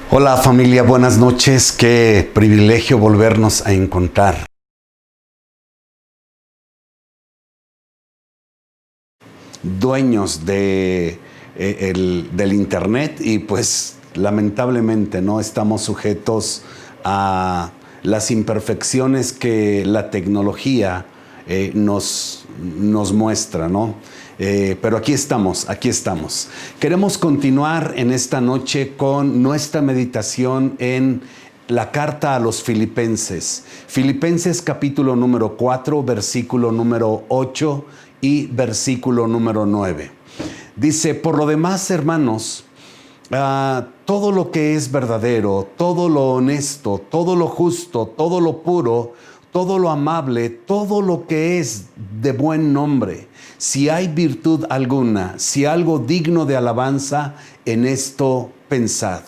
Hola familia, buenas noches. Qué privilegio volvernos a encontrar. Dueños del internet y pues lamentablemente no estamos sujetos a las imperfecciones que la tecnología nos muestra, ¿no? Pero aquí estamos. Queremos continuar en esta noche con nuestra meditación en la carta a los Filipenses. Filipenses capítulo número 4, versículo número 8 y versículo número 9. Dice: por lo demás, hermanos, todo lo que es verdadero, todo lo honesto, todo lo justo, todo lo puro, todo lo amable, todo lo que es de buen nombre, si hay virtud alguna, si algo digno de alabanza, en esto pensad.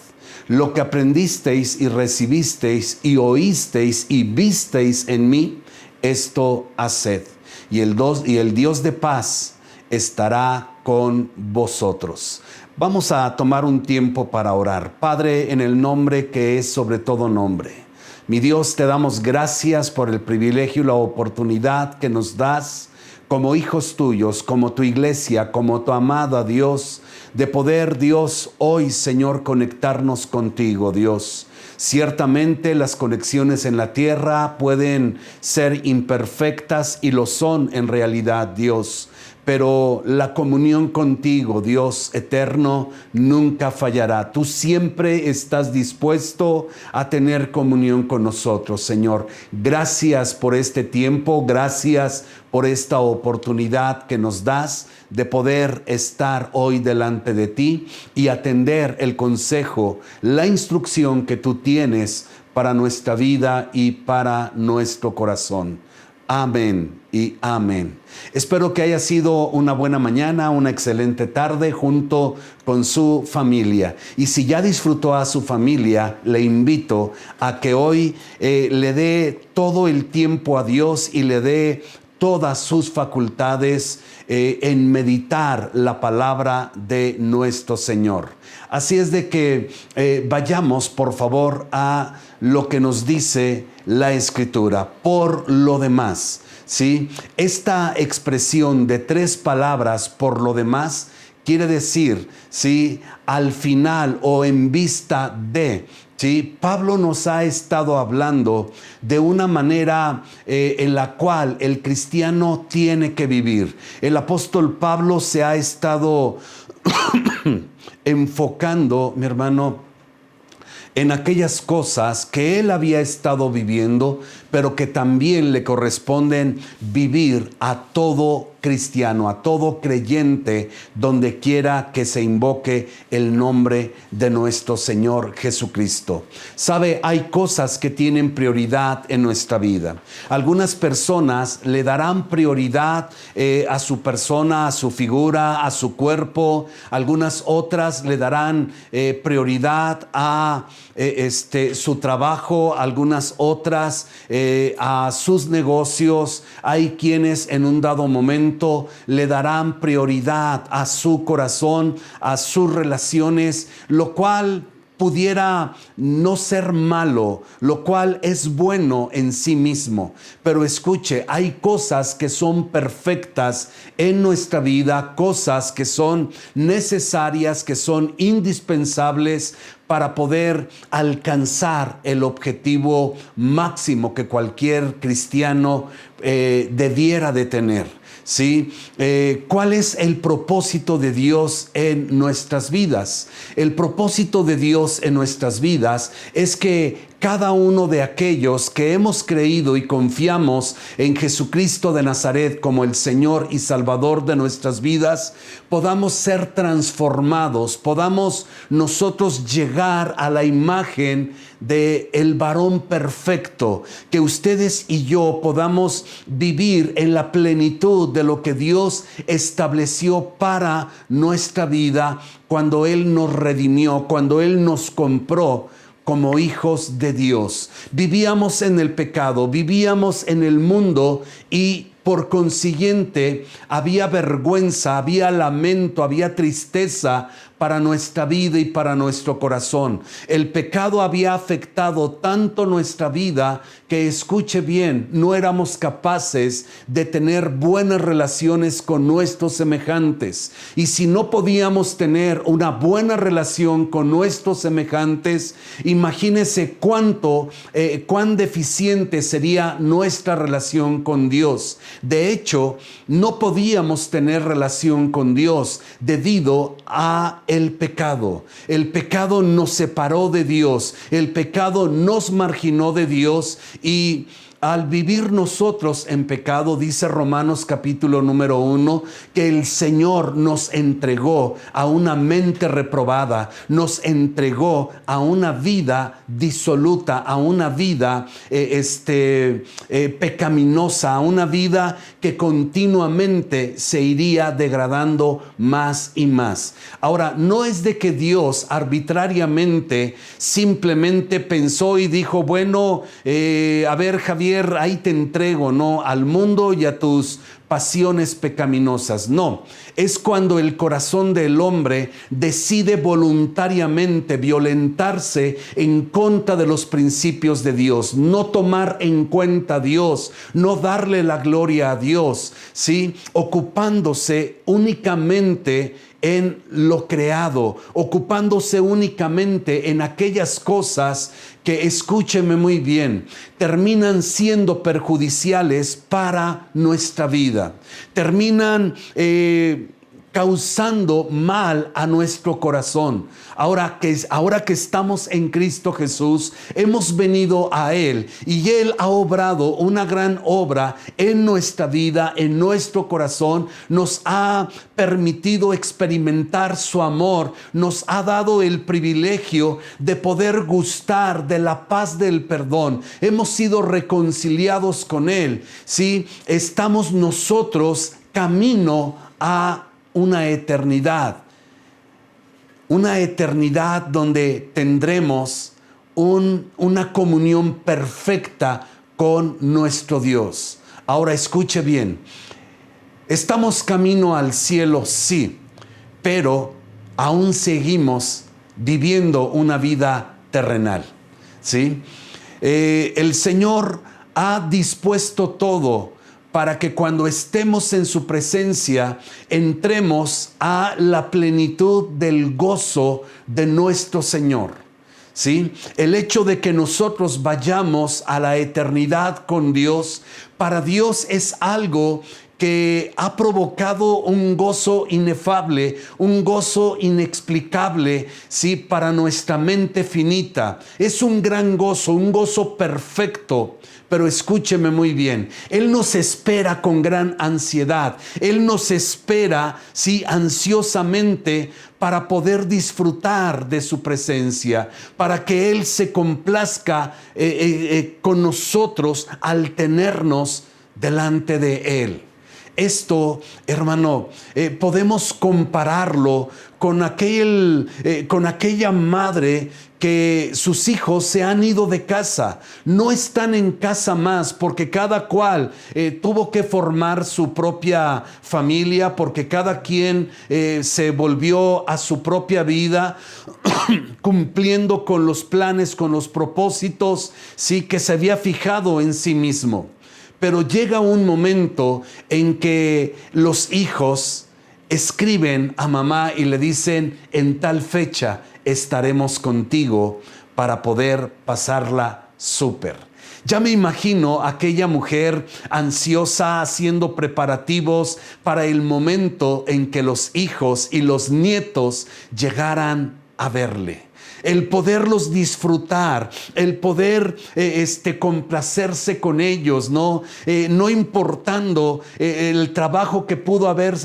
Lo que aprendisteis y recibisteis y oísteis y visteis en mí, esto haced. Y el Dios de paz estará con vosotros. Vamos a tomar un tiempo para orar. Padre, en el nombre que es sobre todo nombre, mi Dios, te damos gracias por el privilegio y la oportunidad que nos das como hijos tuyos, como tu iglesia, como tu amada Dios, de poder, Dios, hoy, Señor, conectarnos contigo, Dios. Ciertamente las conexiones en la tierra pueden ser imperfectas y lo son en realidad, Dios. Pero la comunión contigo, Dios eterno, nunca fallará. Tú siempre estás dispuesto a tener comunión con nosotros, Señor. Gracias por este tiempo, gracias por esta oportunidad que nos das de poder estar hoy delante de ti y atender el consejo, la instrucción que tú tienes para nuestra vida y para nuestro corazón. Amén y amén. Espero que haya sido una buena mañana, una excelente tarde junto con su familia. Y si ya disfrutó a su familia, le invito a que hoy le dé todo el tiempo a Dios y le dé todas sus facultades en meditar la palabra de nuestro Señor. Así es de que vayamos, por favor, a lo que nos dice la Escritura. Por lo demás, ¿sí? Esta expresión de 3 palabras, por lo demás, quiere decir, ¿sí?, al final o en vista de. ¿Sí? Pablo nos ha estado hablando de una manera en la cual el cristiano tiene que vivir. El apóstol Pablo se ha estado enfocando, mi hermano, en aquellas cosas que él había estado viviendo, pero que también le corresponden vivir a todo cristiano, a todo creyente, donde quiera que se invoque el nombre de nuestro Señor Jesucristo. Sabe, hay cosas que tienen prioridad en nuestra vida. Algunas personas le darán prioridad a su persona, a su figura, a su cuerpo. Algunas otras le darán prioridad a su trabajo, algunas otras a sus negocios. Hay quienes en un dado momento le darán prioridad a su corazón, a sus relaciones, lo cual pudiera no ser malo, lo cual es bueno en sí mismo. Pero escuche, hay cosas que son perfectas en nuestra vida, cosas que son necesarias, que son indispensables para poder alcanzar el objetivo máximo que cualquier cristiano debiera de tener. ¿Sí? ¿Cuál es el propósito de Dios en nuestras vidas? El propósito de Dios en nuestras vidas es que cada uno de aquellos que hemos creído y confiamos en Jesucristo de Nazaret como el Señor y Salvador de nuestras vidas, podamos ser transformados, podamos nosotros llegar a la imagen de el varón perfecto, que ustedes y yo podamos vivir en la plenitud de lo que Dios estableció para nuestra vida cuando Él nos redimió, cuando Él nos compró como hijos de Dios. Vivíamos en el pecado, vivíamos en el mundo y por consiguiente había vergüenza, había lamento, había tristeza para nuestra vida y para nuestro corazón. El pecado había afectado tanto nuestra vida que, escuche bien, no éramos capaces de tener buenas relaciones con nuestros semejantes. Y si no podíamos tener una buena relación con nuestros semejantes, imagínese cuán deficiente sería nuestra relación con Dios. De hecho, no podíamos tener relación con Dios debido a el pecado. El pecado nos separó de Dios. El pecado nos marginó de Dios, y al vivir nosotros en pecado, dice Romanos capítulo número 1, que el Señor nos entregó a una mente reprobada, nos entregó a una vida disoluta, a una vida pecaminosa, a una vida que continuamente se iría degradando más y más. Ahora, no es de que Dios arbitrariamente simplemente pensó y dijo, bueno, a ver, Javier, ahí te entrego, ¿no?, al mundo y a tus pasiones pecaminosas. No, es cuando el corazón del hombre decide voluntariamente violentarse en contra de los principios de Dios, no tomar en cuenta a Dios, no darle la gloria a Dios, ¿sí?, ocupándose únicamente en lo creado, ocupándose únicamente en aquellas cosas que, escúcheme muy bien, terminan siendo perjudiciales para nuestra vida, terminan causando mal a nuestro corazón. Ahora que estamos en Cristo Jesús, hemos venido a Él y Él ha obrado una gran obra en nuestra vida, en nuestro corazón. Nos ha permitido experimentar su amor, nos ha dado el privilegio de poder gustar de la paz del perdón. Hemos sido reconciliados con Él, ¿sí? Estamos nosotros camino a una eternidad donde tendremos una comunión perfecta con nuestro Dios. Ahora escuche bien, estamos camino al cielo, sí, pero aún seguimos viviendo una vida terrenal, ¿sí? El Señor ha dispuesto todo para que cuando estemos en su presencia entremos a la plenitud del gozo de nuestro Señor, ¿sí? El hecho de que nosotros vayamos a la eternidad con Dios, para Dios es algo que ha provocado un gozo inefable, un gozo inexplicable, ¿sí?, para nuestra mente finita. Es un gran gozo, un gozo perfecto. Pero escúcheme muy bien, Él nos espera con gran ansiedad. Él nos espera, sí, ansiosamente, para poder disfrutar de su presencia, para que Él se complazca con nosotros al tenernos delante de Él. Esto, hermano, podemos compararlo con aquella madre que sus hijos se han ido de casa, no están en casa más porque cada cual tuvo que formar su propia familia, porque cada quien se volvió a su propia vida cumpliendo con los planes, con los propósitos, sí, que se había fijado en sí mismo. Pero llega un momento en que los hijos escriben a mamá y le dicen, en tal fecha estaremos contigo para poder pasarla súper. Ya me imagino aquella mujer ansiosa haciendo preparativos para el momento en que los hijos y los nietos llegaran a verle. El poderlos disfrutar, el poder complacerse con ellos, ¿no? No importando el trabajo que pudo haber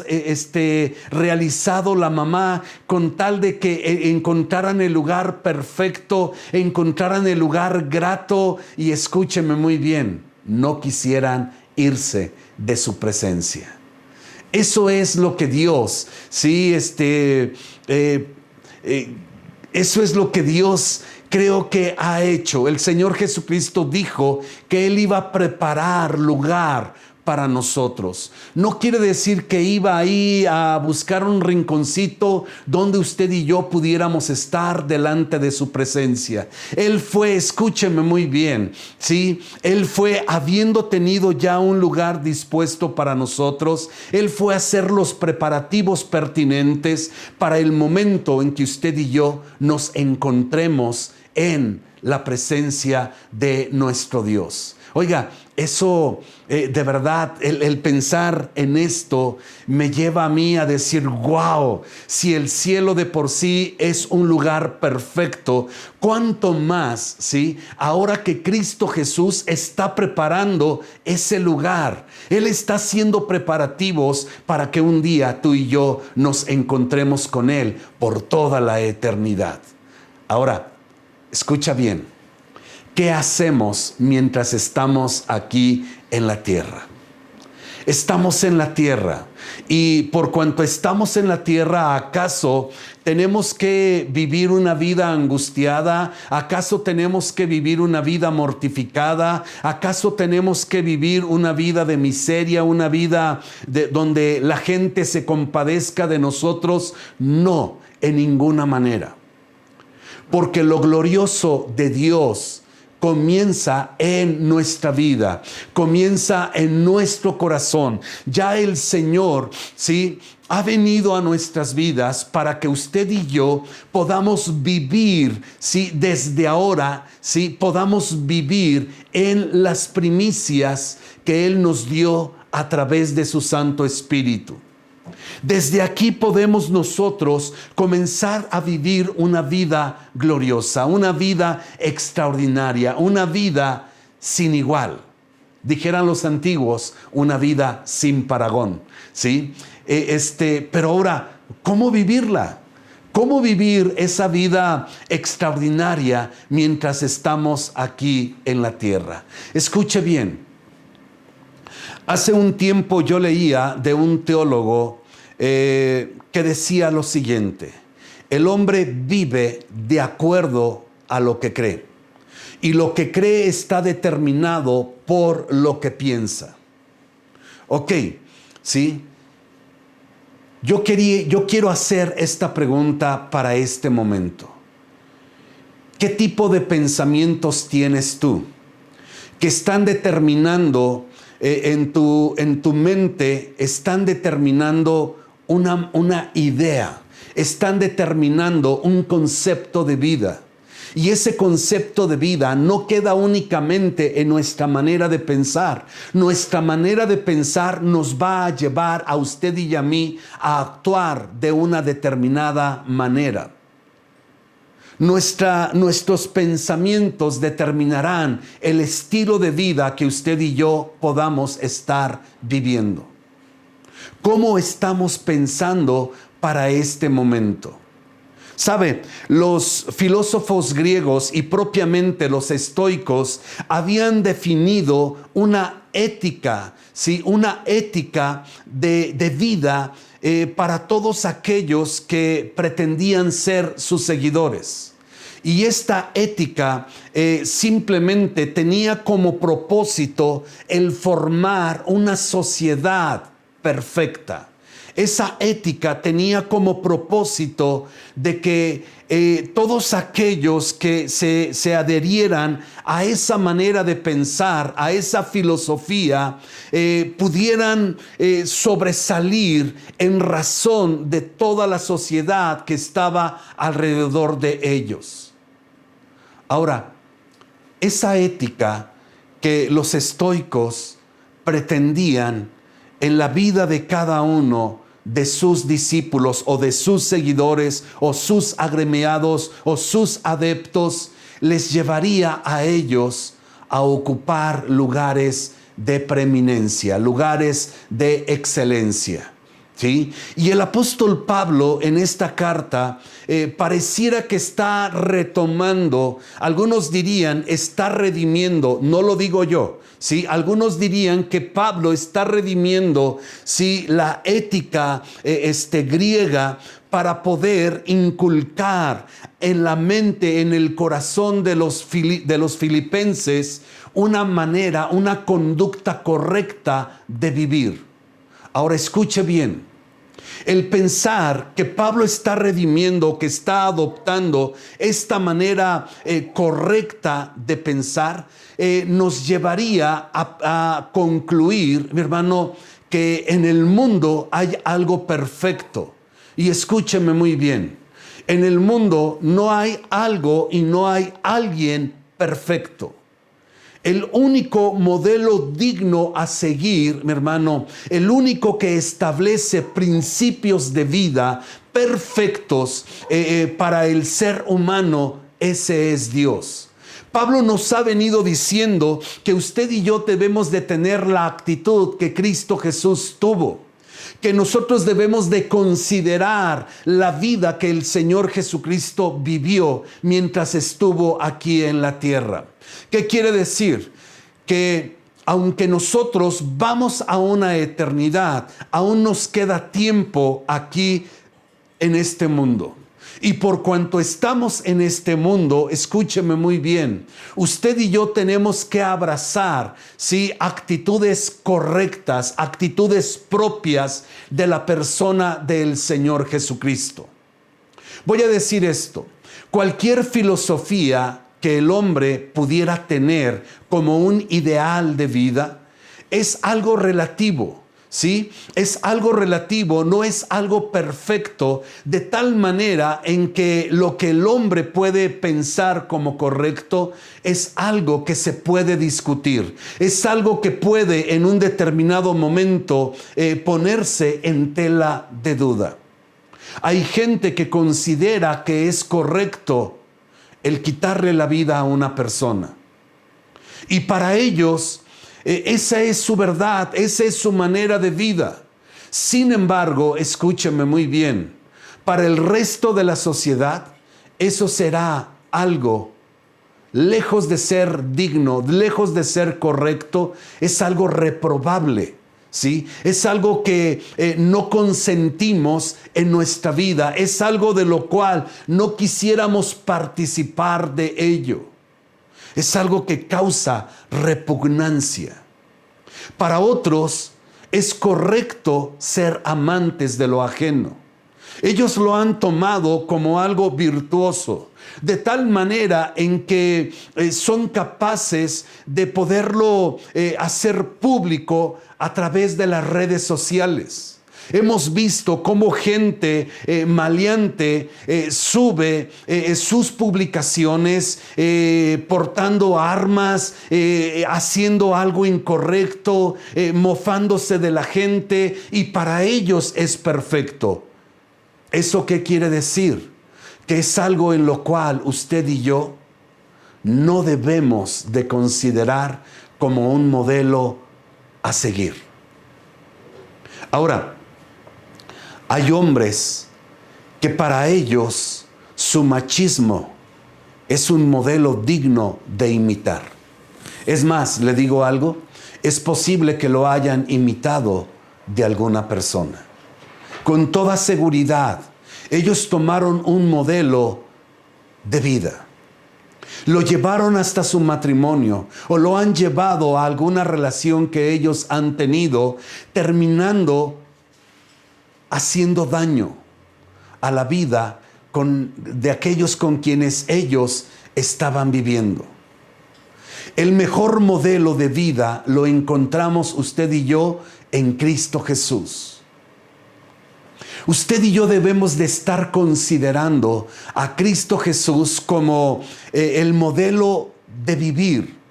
realizado la mamá, con tal de que encontraran el lugar perfecto, encontraran el lugar grato, y escúcheme muy bien, no quisieran irse de su presencia. Eso es lo que Dios, sí, eso es lo que Dios creo que ha hecho. El Señor Jesucristo dijo que Él iba a preparar lugar para nosotros. No quiere decir que iba ahí a buscar un rinconcito donde usted y yo pudiéramos estar delante de su presencia. Él fue, escúcheme muy bien, ¿sí? Él fue, habiendo tenido ya un lugar dispuesto para nosotros, Él fue a hacer los preparativos pertinentes para el momento en que usted y yo nos encontremos en la presencia de nuestro Dios. Oiga, eso de verdad, el pensar en esto me lleva a mí a decir, wow, si el cielo de por sí es un lugar perfecto, ¿cuánto más, sí? Ahora que Cristo Jesús está preparando ese lugar. Él está haciendo preparativos para que un día tú y yo nos encontremos con Él por toda la eternidad. Ahora, escucha bien. ¿Qué hacemos mientras estamos aquí en la tierra? Estamos en la tierra y por cuanto estamos en la tierra, ¿acaso tenemos que vivir una vida angustiada? ¿Acaso tenemos que vivir una vida mortificada? ¿Acaso tenemos que vivir una vida de miseria, una vida donde la gente se compadezca de nosotros? No, en ninguna manera. Porque lo glorioso de Dios comienza en nuestra vida, comienza en nuestro corazón. Ya el Señor, ¿sí?, ha venido a nuestras vidas para que usted y yo podamos vivir, ¿sí?, desde ahora, ¿sí?, podamos vivir en las primicias que Él nos dio a través de su Santo Espíritu. Desde aquí podemos nosotros comenzar a vivir una vida gloriosa, una vida extraordinaria, una vida sin igual. Dijeran los antiguos, una vida sin parangón, ¿sí? Pero ahora, ¿cómo vivirla? ¿Cómo vivir esa vida extraordinaria mientras estamos aquí en la tierra? Escuche bien. Hace un tiempo yo leía de un teólogo que decía lo siguiente: el hombre vive de acuerdo a lo que cree, y lo que cree está determinado por lo que piensa. Ok, ¿sí? Yo quiero hacer esta pregunta para este momento. ¿Qué tipo de pensamientos tienes tú que están determinando en tu mente, están determinando una idea, están determinando un concepto de vida? Y ese concepto de vida no queda únicamente en nuestra manera de pensar. Nuestra manera de pensar nos va a llevar a usted y a mí a actuar de una determinada manera. Nuestros pensamientos determinarán el estilo de vida que usted y yo podamos estar viviendo. ¿Cómo estamos pensando para este momento? ¿Sabe? Los filósofos griegos y propiamente los estoicos habían definido una ética, ¿sí?, una ética de vida para todos aquellos que pretendían ser sus seguidores. Y esta ética simplemente tenía como propósito el formar una sociedad perfecta. Esa ética tenía como propósito de que todos aquellos que se adherieran a esa manera de pensar, a esa filosofía, pudieran sobresalir en razón de toda la sociedad que estaba alrededor de ellos. Ahora, esa ética que los estoicos pretendían en la vida de cada uno de sus discípulos o de sus seguidores o sus agremiados o sus adeptos, les llevaría a ellos a ocupar lugares de preeminencia, lugares de excelencia. ¿Sí? Y el apóstol Pablo en esta carta pareciera que está retomando, algunos dirían está redimiendo, no lo digo yo, ¿sí? Algunos dirían que Pablo está redimiendo, ¿sí?, la ética griega para poder inculcar en la mente, en el corazón de los filipenses, una manera, una conducta correcta de vivir. Ahora escuche bien. El pensar que Pablo está redimiendo, que está adoptando esta manera correcta de pensar, nos llevaría a concluir, mi hermano, que en el mundo hay algo perfecto. Y escúcheme muy bien, en el mundo no hay algo y no hay alguien perfecto. El único modelo digno a seguir, mi hermano, el único que establece principios de vida perfectos para el ser humano, ese es Dios. Pablo nos ha venido diciendo que usted y yo debemos de tener la actitud que Cristo Jesús tuvo, que nosotros debemos de considerar la vida que el Señor Jesucristo vivió mientras estuvo aquí en la tierra. ¿Qué quiere decir? Que aunque nosotros vamos a una eternidad, aún nos queda tiempo aquí en este mundo. Y por cuanto estamos en este mundo, escúcheme muy bien, usted y yo tenemos que abrazar, ¿sí?, actitudes correctas, actitudes propias de la persona del Señor Jesucristo. Voy a decir esto: cualquier filosofía que el hombre pudiera tener como un ideal de vida es algo relativo. ¿Sí? Es algo relativo, no es algo perfecto, de tal manera en que lo que el hombre puede pensar como correcto es algo que se puede discutir, es algo que puede en un determinado momento ponerse en tela de duda. Hay gente que considera que es correcto el quitarle la vida a una persona, y para ellos esa es su verdad, esa es su manera de vida. Sin embargo, escúcheme muy bien, para el resto de la sociedad, eso será algo, lejos de ser digno, lejos de ser correcto, es algo reprobable, ¿sí? Es algo que no consentimos en nuestra vida, es algo de lo cual no quisiéramos participar de ello. Es algo que causa repugnancia. Para otros es correcto ser amantes de lo ajeno. Ellos lo han tomado como algo virtuoso, de tal manera en que son capaces de poderlo hacer público a través de las redes sociales. Hemos visto cómo gente maleante sube sus publicaciones portando armas, haciendo algo incorrecto, mofándose de la gente, y para ellos es perfecto. ¿Eso qué quiere decir? Que es algo en lo cual usted y yo no debemos de considerar como un modelo a seguir. Ahora, hay hombres que para ellos su machismo es un modelo digno de imitar. Es más, le digo algo, es posible que lo hayan imitado de alguna persona. Con toda seguridad, ellos tomaron un modelo de vida. Lo llevaron hasta su matrimonio o lo han llevado a alguna relación que ellos han tenido, terminando haciendo daño a la vida de aquellos con quienes ellos estaban viviendo. El mejor modelo de vida lo encontramos usted y yo en Cristo Jesús. Usted y yo debemos de estar considerando a Cristo Jesús como el modelo de vivir.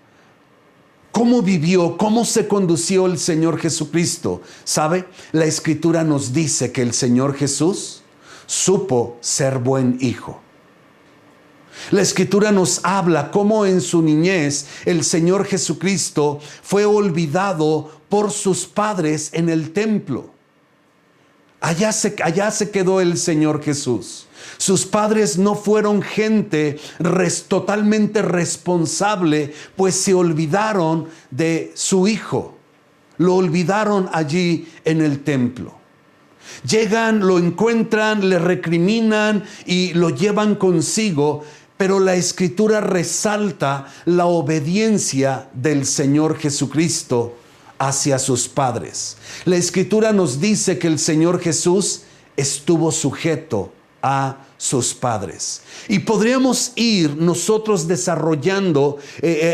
¿Cómo vivió? ¿Cómo se condució el Señor Jesucristo? ¿Sabe? La Escritura nos dice que el Señor Jesús supo ser buen hijo. La Escritura nos habla cómo en su niñez el Señor Jesucristo fue olvidado por sus padres en el templo. Allá se quedó el Señor Jesús. Sus padres no fueron gente totalmente responsable, pues se olvidaron de su hijo. Lo olvidaron allí en el templo. Llegan, lo encuentran, le recriminan y lo llevan consigo, pero la Escritura resalta la obediencia del Señor Jesucristo hacia sus padres. La Escritura nos dice que el Señor Jesús estuvo sujeto a sus padres. Y podríamos ir nosotros desarrollando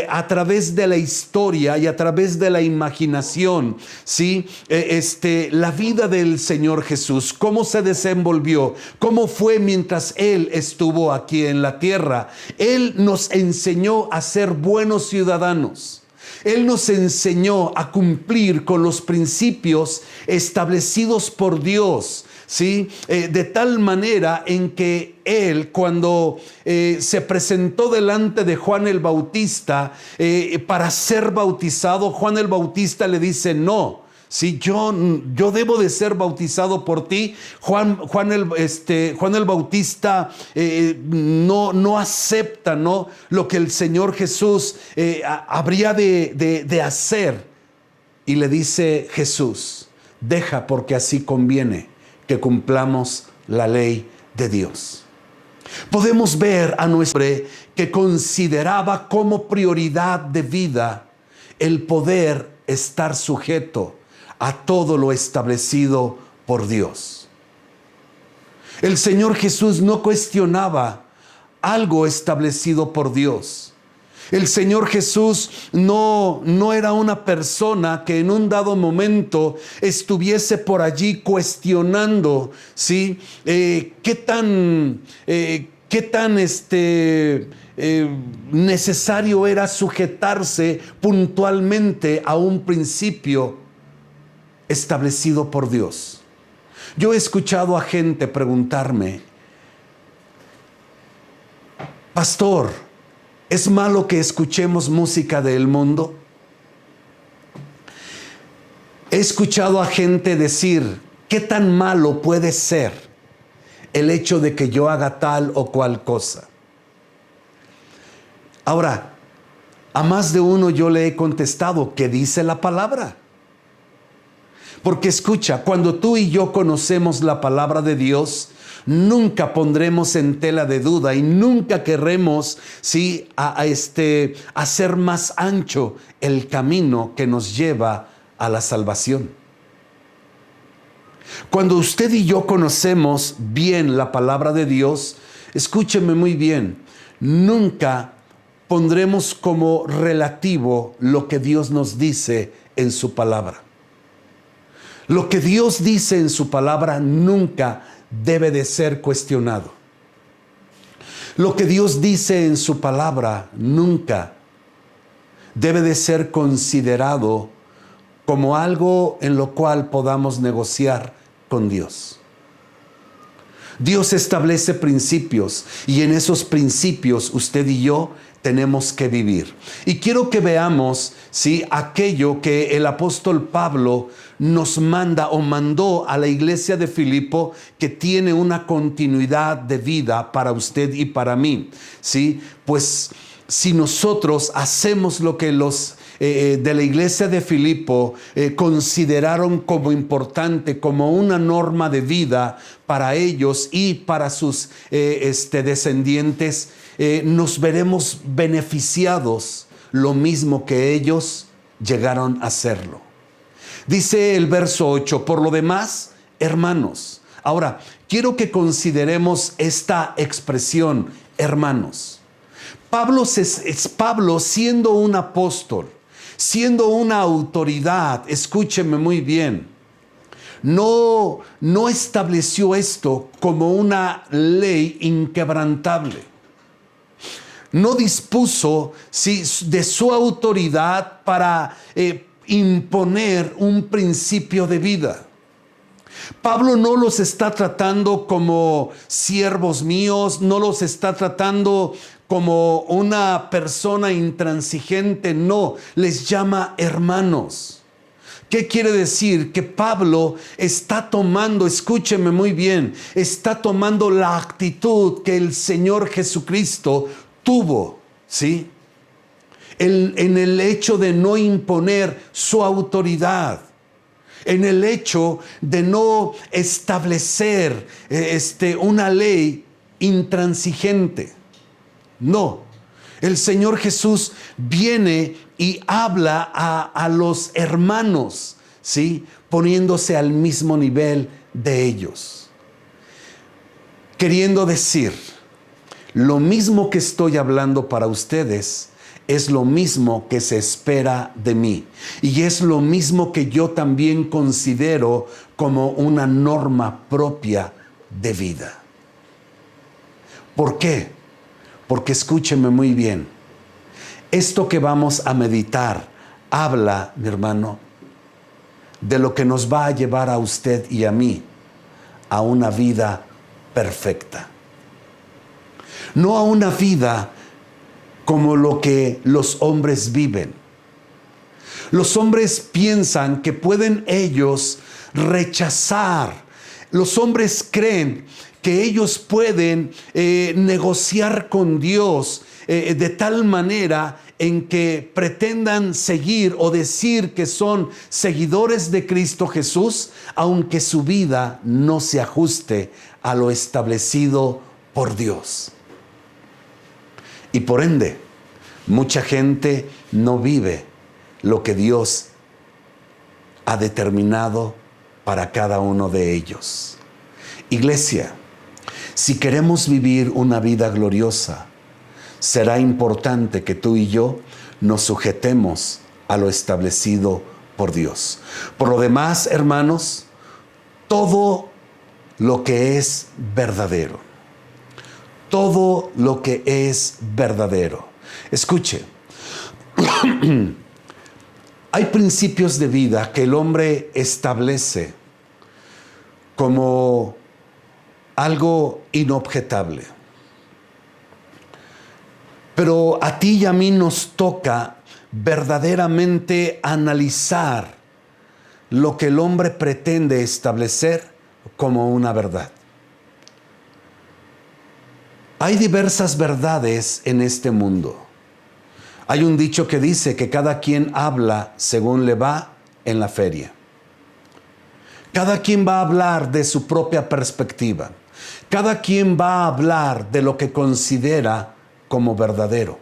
a través de la historia y a través de la imaginación, ¿sí? La vida del Señor Jesús, cómo se desenvolvió, cómo fue mientras Él estuvo aquí en la tierra. Él nos enseñó a ser buenos ciudadanos. Él nos enseñó a cumplir con los principios establecidos por Dios, ¿sí? De tal manera en que Él, cuando se presentó delante de Juan el Bautista para ser bautizado, Juan el Bautista le dice: no, ¿sí? Yo debo de ser bautizado por ti. Juan el Bautista no acepta, ¿no?, lo que el Señor Jesús habría de hacer. Y le dice Jesús: deja, porque así conviene que cumplamos la ley de Dios. Podemos ver a nuestro hombre que consideraba como prioridad de vida el poder estar sujeto a todo lo establecido por Dios. El Señor Jesús no cuestionaba algo establecido por Dios. El Señor Jesús no era una persona que en un dado momento estuviese por allí cuestionando, ¿sí? ¿Qué tan necesario era sujetarse puntualmente a un principio establecido por Dios? Yo he escuchado a gente preguntarme: pastor, ¿es malo que escuchemos música del mundo? He escuchado a gente decir: ¿qué tan malo puede ser el hecho de que yo haga tal o cual cosa? Ahora, a más de uno yo le he contestado: ¿qué dice la palabra? Porque escucha, cuando tú y yo conocemos la palabra de Dios, nunca pondremos en tela de duda y nunca querremos, ¿sí?, hacer más ancho el camino que nos lleva a la salvación. Cuando usted y yo conocemos bien la palabra de Dios, escúcheme muy bien, nunca pondremos como relativo lo que Dios nos dice en su palabra. Lo que Dios dice en su palabra nunca debe de ser cuestionado. Lo que Dios dice en su palabra nunca debe de ser considerado como algo en lo cual podamos negociar con Dios. Dios establece principios y en esos principios usted y yo tenemos que vivir. Y quiero que veamos, ¿sí?, aquello que el apóstol Pablo nos manda o mandó a la iglesia de Filipo, que tiene una continuidad de vida para usted y para mí, ¿sí? Pues si nosotros hacemos lo que los de la iglesia de Filipo consideraron como importante, como una norma de vida para ellos y para sus descendientes, nos veremos beneficiados lo mismo que ellos llegaron a hacerlo. Dice el verso 8: por lo demás, hermanos. Ahora, quiero que consideremos esta expresión, hermanos. Pablo, siendo un apóstol, siendo una autoridad, escúcheme muy bien, no estableció esto como una ley inquebrantable. No dispuso, ¿sí?, de su autoridad para imponer un principio de vida. Pablo no los está tratando como siervos míos, no los está tratando como una persona intransigente, no, les llama hermanos. ¿Qué quiere decir? Que Pablo está tomando, escúcheme muy bien, está tomando la actitud que el Señor Jesucristo tuvo, ¿sí?, en el hecho de no imponer su autoridad. en el hecho de no establecer una ley intransigente. No, el Señor Jesús viene y habla a los hermanos, ¿sí? Poniéndose al mismo nivel de ellos. Queriendo decir, lo mismo que estoy hablando para ustedes es lo mismo que se espera de mí. Y es lo mismo que yo también considero como una norma propia de vida. ¿Por qué? Porque escúcheme muy bien. Esto que vamos a meditar habla, mi hermano, de lo que nos va a llevar a usted y a mí a una vida perfecta. No a una vida como lo que los hombres viven. Los hombres piensan que pueden ellos rechazar. Los hombres creen que ellos pueden negociar con Dios de tal manera en que pretendan seguir o decir que son seguidores de Cristo Jesús, aunque su vida no se ajuste a lo establecido por Dios. Y por ende, mucha gente no vive lo que Dios ha determinado para cada uno de ellos. Iglesia, si queremos vivir una vida gloriosa, será importante que tú y yo nos sujetemos a lo establecido por Dios. Por lo demás, hermanos, todo lo que es verdadero, todo lo que es verdadero. Escuche, hay principios de vida que el hombre establece como algo inobjetable. Pero a ti y a mí nos toca verdaderamente analizar lo que el hombre pretende establecer como una verdad. Hay diversas verdades en este mundo. Hay un dicho que dice que cada quien habla según le va en la feria. Cada quien va a hablar de su propia perspectiva. Cada quien va a hablar de lo que considera como verdadero.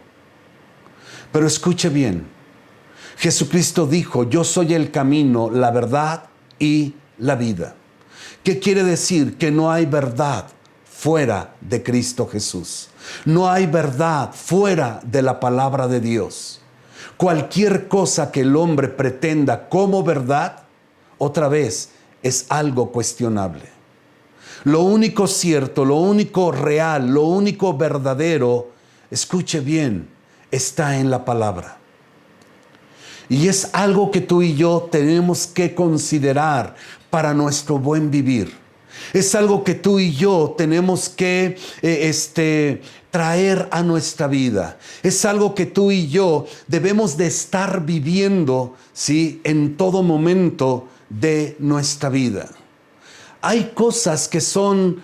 Pero escuche bien, Jesucristo dijo, yo soy el camino, la verdad y la vida. ¿Qué quiere decir? Que no hay verdad fuera de Cristo Jesús. No hay verdad fuera de la palabra de Dios. Cualquier cosa que el hombre pretenda como verdad, otra vez, es algo cuestionable. Lo único cierto, lo único real, lo único verdadero, escuche bien, está en la palabra. Y es algo que tú y yo tenemos que considerar para nuestro buen vivir. Es algo que tú y yo tenemos que traer a nuestra vida. Es algo que tú y yo debemos de estar viviendo, ¿sí?, en todo momento de nuestra vida. Hay cosas que son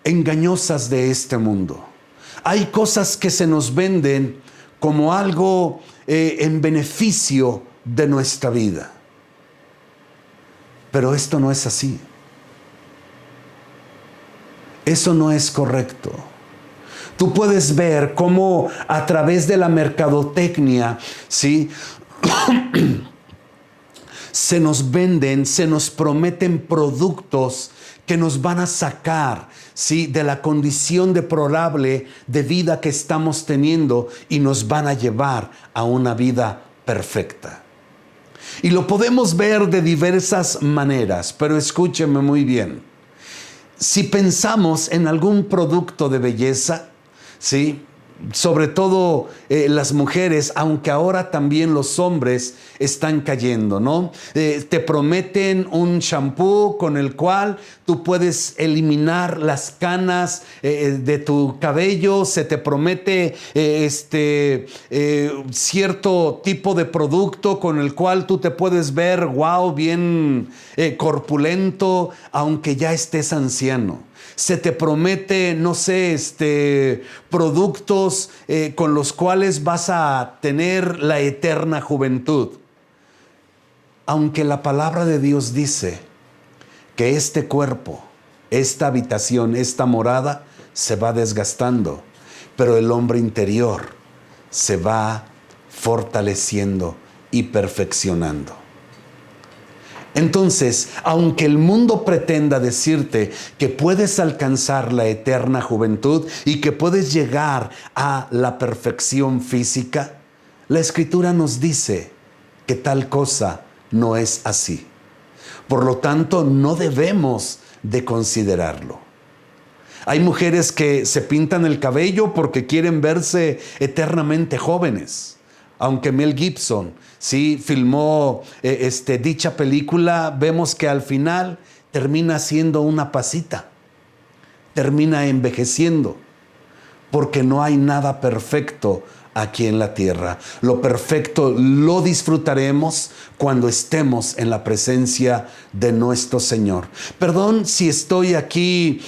engañosas de este mundo. Hay cosas que se nos venden como algo en beneficio de nuestra vida. Pero esto no es así. Eso no es correcto. Tú puedes ver cómo a través de la mercadotecnia, ¿sí?, se nos venden, se nos prometen productos que nos van a sacar, ¿sí?, de la condición deplorable de vida que estamos teniendo y nos van a llevar a una vida perfecta. Y lo podemos ver de diversas maneras, pero escúcheme muy bien. Si pensamos en algún producto de belleza, ¿sí?, sobre todo las mujeres, aunque ahora también los hombres están cayendo, ¿no? Te prometen un shampoo con el cual tú puedes eliminar las canas de tu cabello. Se te promete cierto tipo de producto con el cual tú te puedes ver, wow, bien corpulento, aunque ya estés anciano. Se te promete, no sé, productos con los cuales vas a tener la eterna juventud. aunque la palabra de Dios dice que este cuerpo, esta habitación, esta morada se va desgastando, pero el hombre interior se va fortaleciendo y perfeccionando. Entonces, aunque el mundo pretenda decirte que puedes alcanzar la eterna juventud y que puedes llegar a la perfección física, la Escritura nos dice que tal cosa no es así. Por lo tanto, no debemos de considerarlo. Hay mujeres que se pintan el cabello porque quieren verse eternamente jóvenes. Aunque Mel Gibson sí filmó dicha película, vemos que al final termina siendo una pasita, termina envejeciendo, porque no hay nada perfecto aquí en la tierra. Lo perfecto lo disfrutaremos cuando estemos en la presencia de nuestro Señor. Perdón si estoy aquí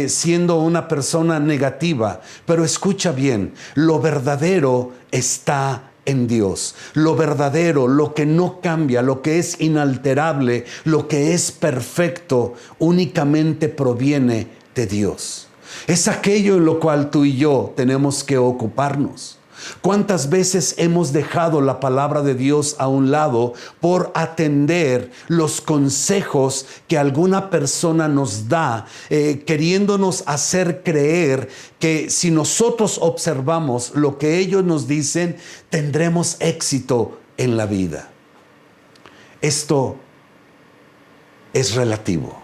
siendo una persona negativa, pero escucha bien, lo verdadero está en Dios. Lo verdadero, lo que no cambia, lo que es inalterable, lo que es perfecto, únicamente proviene de Dios. Es aquello en lo cual tú y yo tenemos que ocuparnos. ¿Cuántas veces hemos dejado la palabra de Dios a un lado por atender los consejos que alguna persona nos da, queriéndonos hacer creer que si nosotros observamos lo que ellos nos dicen, tendremos éxito en la vida? Esto es relativo,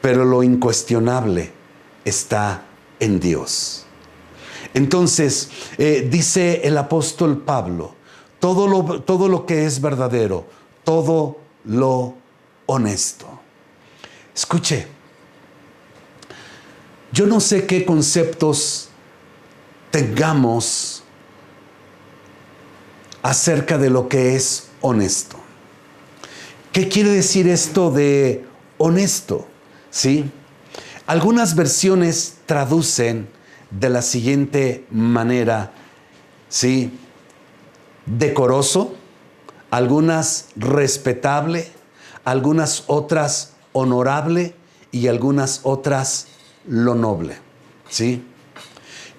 pero lo incuestionable está en Dios. Entonces, dice el apóstol Pablo, todo lo que es verdadero, todo lo honesto. Escuche, yo no sé qué conceptos tengamos acerca de lo que es honesto. ¿Qué quiere decir esto de honesto? ¿Sí? Algunas versiones traducen de la siguiente manera, ¿sí? Decoroso, algunas respetable, algunas otras honorable y algunas otras lo noble, ¿sí?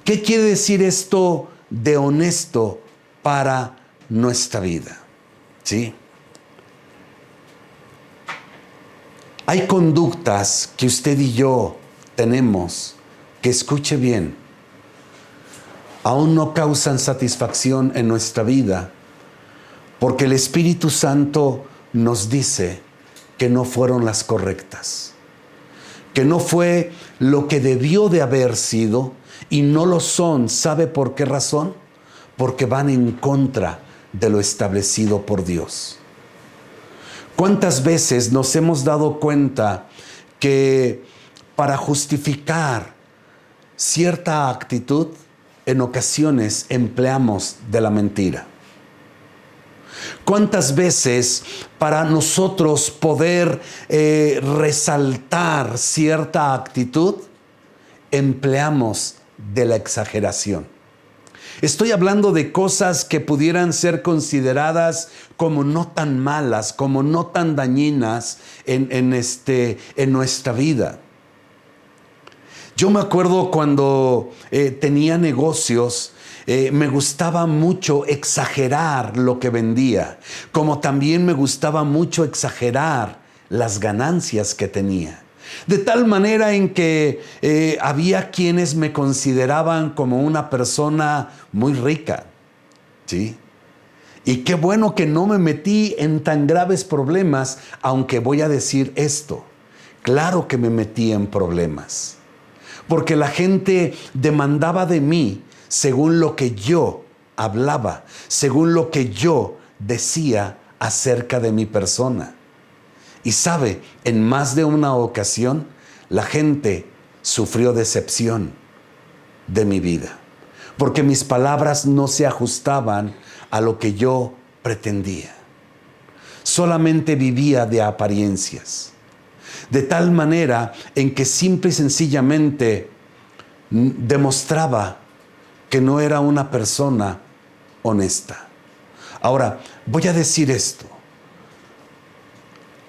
¿Qué quiere decir esto de honesto para nuestra vida? ¿Sí? Hay conductas que usted y yo tenemos que, escuche bien, aún no causan satisfacción en nuestra vida, porque el Espíritu Santo nos dice que no fueron las correctas, que no fue lo que debió de haber sido y no lo son. ¿Sabe por qué razón? Porque van en contra de lo establecido por Dios. ¿Cuántas veces nos hemos dado cuenta que para justificar cierta actitud, en ocasiones empleamos de la mentira? ¿Cuántas veces para nosotros poder resaltar cierta actitud, empleamos de la exageración? Estoy hablando de cosas que pudieran ser consideradas como no tan malas, como no tan dañinas en nuestra vida. Yo me acuerdo cuando tenía negocios, me gustaba mucho exagerar lo que vendía, como también me gustaba mucho exagerar las ganancias que tenía. De tal manera en que había quienes me consideraban como una persona muy rica, ¿sí? Y qué bueno que no me metí en tan graves problemas, aunque voy a decir esto, claro que me metí en problemas, porque la gente demandaba de mí según lo que yo hablaba, según lo que yo decía acerca de mi persona. Y sabe, en más de una ocasión, la gente sufrió decepción de mi vida, porque mis palabras no se ajustaban a lo que yo pretendía. Solamente vivía de apariencias, de tal manera en que simple y sencillamente demostraba que no era una persona honesta. Ahora, voy a decir esto.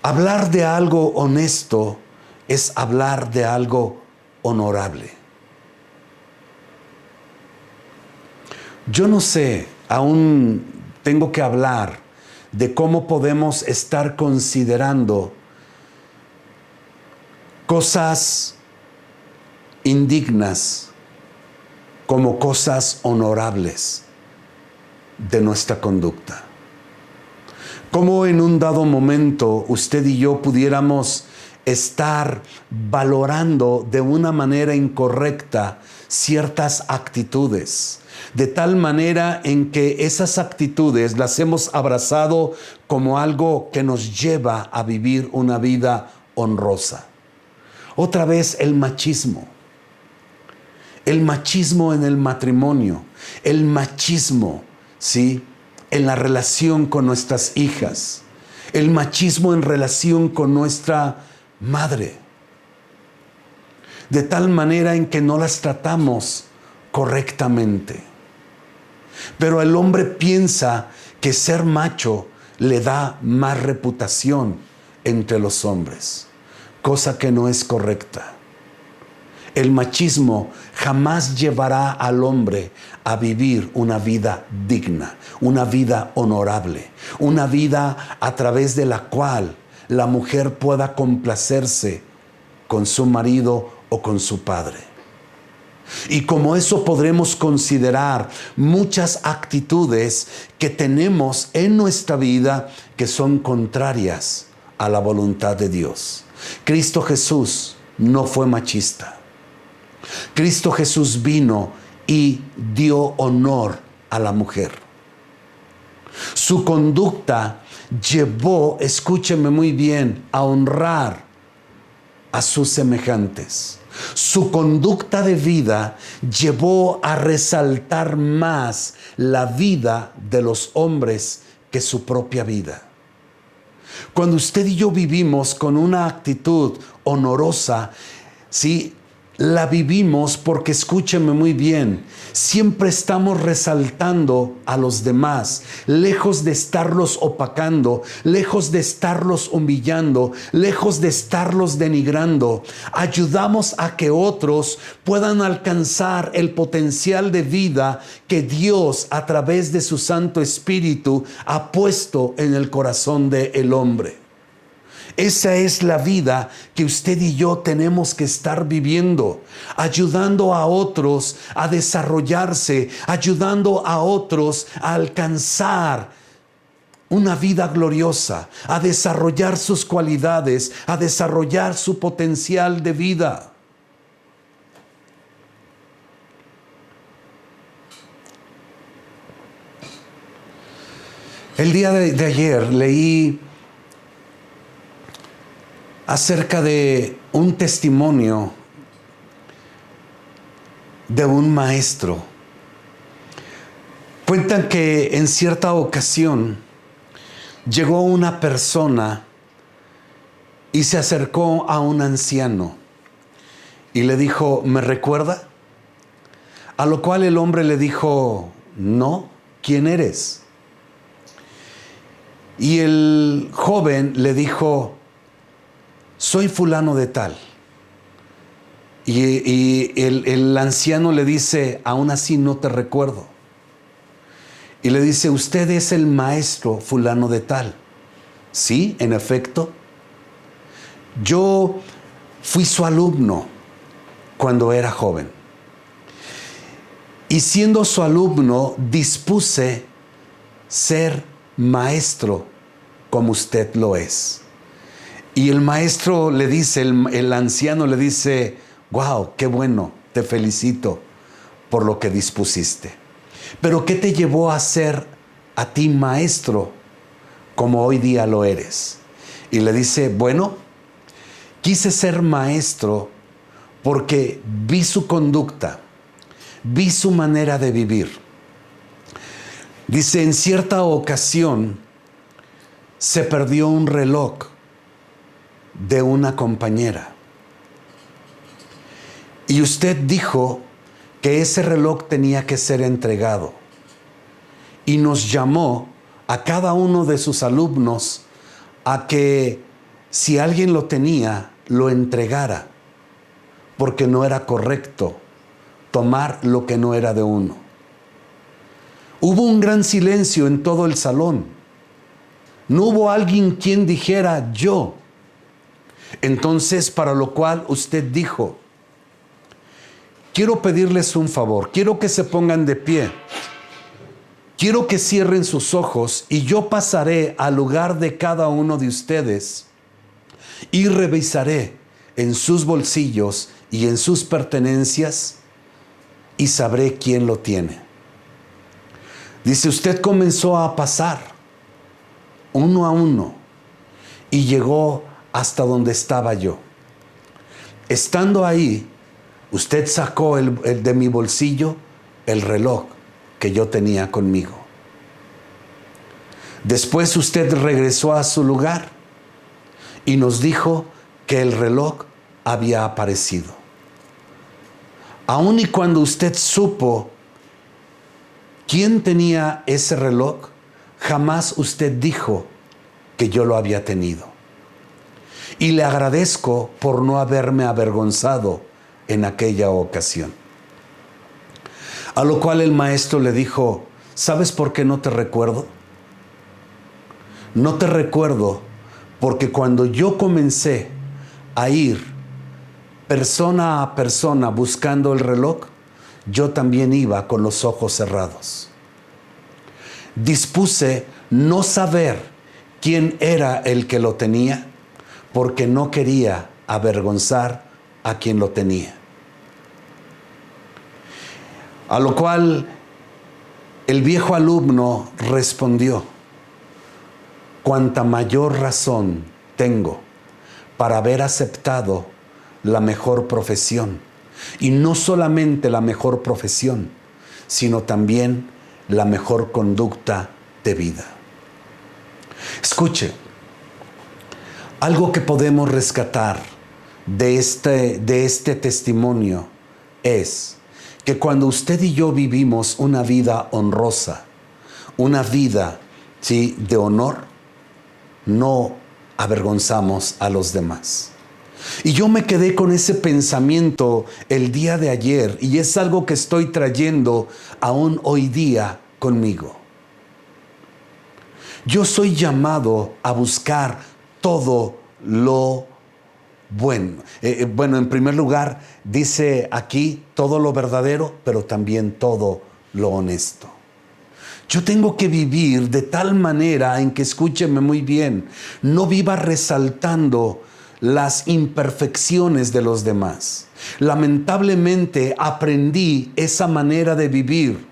Hablar de algo honesto es hablar de algo honorable. Yo no sé, aún tengo que hablar de cómo podemos estar considerando cosas indignas como cosas honorables de nuestra conducta. Cómo en un dado momento usted y yo pudiéramos estar valorando de una manera incorrecta ciertas actitudes, de tal manera en que esas actitudes las hemos abrazado como algo que nos lleva a vivir una vida honrosa. Otra vez el machismo en el matrimonio, el machismo, ¿sí?, en la relación con nuestras hijas, el machismo en relación con nuestra madre, de tal manera en que no las tratamos correctamente. Pero el hombre piensa que ser macho le da más reputación entre los hombres, cosa que no es correcta. El machismo jamás llevará al hombre a vivir una vida digna, una vida honorable, una vida a través de la cual la mujer pueda complacerse con su marido o con su padre. Y como eso podremos considerar muchas actitudes que tenemos en nuestra vida que son contrarias a la voluntad de Dios. Cristo Jesús no fue machista. Cristo Jesús vino y dio honor a la mujer. Su conducta llevó, escúcheme muy bien, a honrar a sus semejantes. Su conducta de vida llevó a resaltar más la vida de los hombres que su propia vida. Cuando usted y yo vivimos con una actitud honorosa, ¿sí?, la vivimos porque, escúcheme muy bien, siempre estamos resaltando a los demás, lejos de estarlos opacando, lejos de estarlos humillando, lejos de estarlos denigrando. Ayudamos a que otros puedan alcanzar el potencial de vida que Dios, a través de su Santo Espíritu, ha puesto en el corazón del hombre. Esa es la vida que usted y yo tenemos que estar viviendo, ayudando a otros a desarrollarse, ayudando a otros a alcanzar una vida gloriosa, a desarrollar sus cualidades, a desarrollar su potencial de vida. El día de ayer leí acerca de un testimonio de un maestro. Cuentan que en cierta ocasión llegó una persona y se acercó a un anciano y le dijo: ¿me recuerda? A lo cual el hombre le dijo: no, ¿quién eres? Y el joven le dijo: soy fulano de tal. Y el anciano le dice: aún así no te recuerdo. Y le dice: usted es el maestro fulano de tal. Sí, en efecto. Yo fui su alumno cuando era joven. Y siendo su alumno, dispuse ser maestro como usted lo es. Y el maestro le dice, el anciano le dice: wow, qué bueno, te felicito por lo que dispusiste. Pero ¿qué te llevó a ser a ti maestro como hoy día lo eres? Y le dice: bueno, quise ser maestro porque vi su conducta, vi su manera de vivir. Dice: en cierta ocasión se perdió un reloj de una compañera. Y usted dijo que ese reloj tenía que ser entregado. Y nos llamó a cada uno de sus alumnos a que si alguien lo tenía, lo entregara, porque no era correcto tomar lo que no era de uno. Hubo un gran silencio en todo el salón. No hubo alguien quien dijera yo. Entonces, para lo cual usted dijo: quiero pedirles un favor, quiero que se pongan de pie, quiero que cierren sus ojos y yo pasaré al lugar de cada uno de ustedes y revisaré en sus bolsillos y en sus pertenencias y sabré quién lo tiene. Dice, usted comenzó a pasar uno a uno y llegó hasta donde estaba yo. Estando ahí, usted sacó de mi bolsillo el reloj que yo tenía conmigo. Después usted regresó a su lugar y nos dijo que el reloj había aparecido. Aun y cuando usted supo quién tenía ese reloj, jamás usted dijo que yo lo había tenido. Y le agradezco por no haberme avergonzado en aquella ocasión. A lo cual el maestro le dijo, ¿sabes por qué no te recuerdo? No te recuerdo porque cuando yo comencé a ir persona a persona buscando el reloj, yo también iba con los ojos cerrados. Dispuse no saber quién era el que lo tenía porque no quería avergonzar a quien lo tenía. A lo cual el viejo alumno respondió, cuánta mayor razón tengo para haber aceptado la mejor profesión. Y no solamente la mejor profesión, sino también la mejor conducta de vida. Escuche, algo que podemos rescatar de este testimonio es que cuando usted y yo vivimos una vida honrosa, una vida, ¿sí?, de honor, no avergonzamos a los demás. Y yo me quedé con ese pensamiento el día de ayer y es algo que estoy trayendo aún hoy día conmigo. Yo soy llamado a buscar todo lo bueno. Bueno, en primer lugar, dice aquí todo lo verdadero, pero también todo lo honesto. Yo tengo que vivir de tal manera en que, escúcheme muy bien, no viva resaltando las imperfecciones de los demás. Lamentablemente aprendí esa manera de vivir.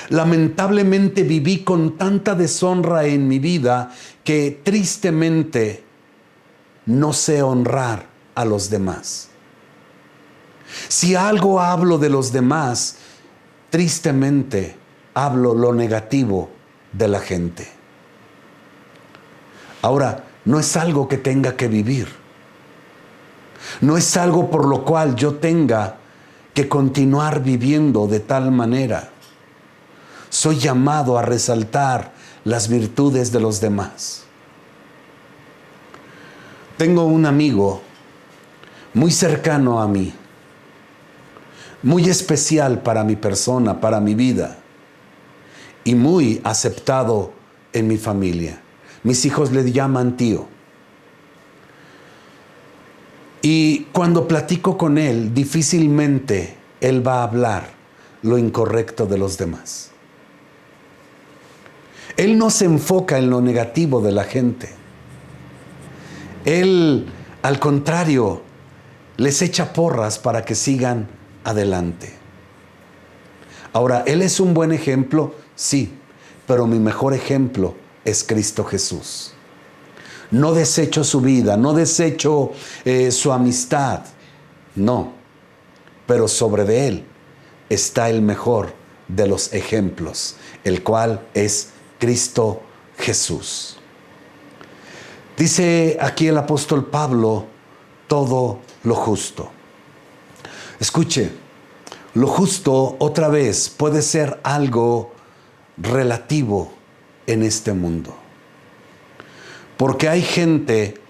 Lamentablemente viví con tanta deshonra en mi vida que tristemente no sé honrar a los demás. Si algo hablo de los demás, tristemente hablo lo negativo de la gente. Ahora, no es algo que tenga que vivir. No es algo por lo cual yo tenga que continuar viviendo de tal manera. Soy llamado a resaltar las virtudes de los demás. Tengo un amigo muy cercano a mí, muy especial para mi persona, para mi vida, y muy aceptado en mi familia. Mis hijos le llaman tío. Y cuando platico con él, difícilmente él va a hablar lo incorrecto de los demás. Él no se enfoca en lo negativo de la gente. Él, al contrario, les echa porras para que sigan adelante. Ahora, ¿él es un buen ejemplo? Sí, pero mi mejor ejemplo es Cristo Jesús. No desecho su vida, no desecho su amistad, no, pero sobre de él está el mejor de los ejemplos, el cual es Cristo Jesús. Dice aquí el apóstol Pablo, todo lo justo. Escuche, lo justo otra vez puede ser algo relativo en este mundo. Porque hay gente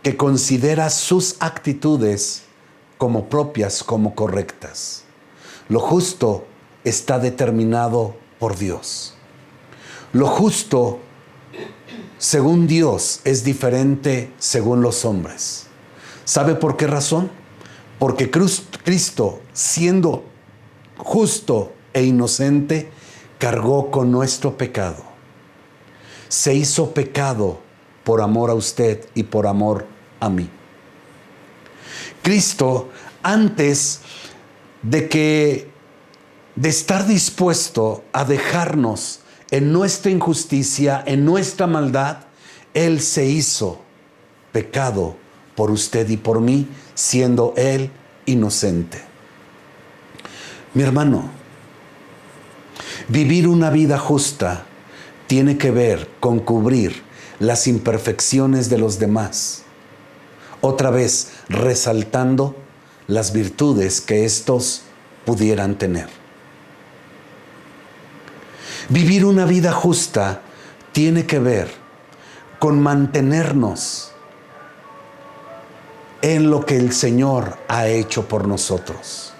que considera sus actitudes como propias, como correctas. Lo justo está determinado por Dios. Lo justo, según Dios, es diferente según los hombres. ¿Sabe por qué razón? Porque Cristo, siendo justo e inocente, cargó con nuestro pecado. Se hizo pecado por amor a usted y por amor a mí. Cristo, antes de estar dispuesto a dejarnos en nuestra injusticia, en nuestra maldad, Él se hizo pecado por usted y por mí, siendo Él inocente. Mi hermano, vivir una vida justa tiene que ver con cubrir las imperfecciones de los demás. Otra vez, resaltando las virtudes que éstos pudieran tener. Vivir una vida justa tiene que ver con mantenernos en lo que el Señor ha hecho por nosotros.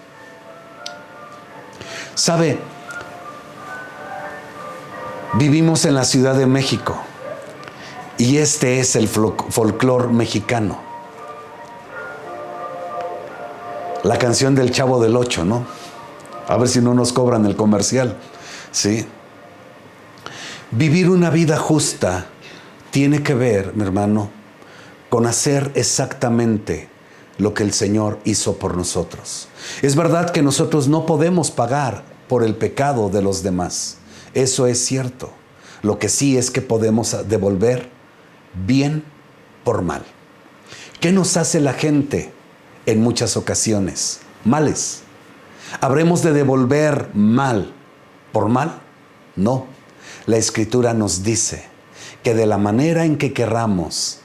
¿Sabe? Vivimos en la Ciudad de México y este es el folclor mexicano. La canción del Chavo del Ocho, ¿no? A ver si no nos cobran el comercial, ¿sí? Vivir una vida justa tiene que ver, mi hermano, con hacer exactamente lo que el Señor hizo por nosotros. Es verdad que nosotros no podemos pagar por el pecado de los demás. Eso es cierto. Lo que sí es que podemos devolver bien por mal. ¿Qué nos hace la gente en muchas ocasiones? Males. ¿Habremos de devolver mal por mal? No. La Escritura nos dice que de la manera en que querramos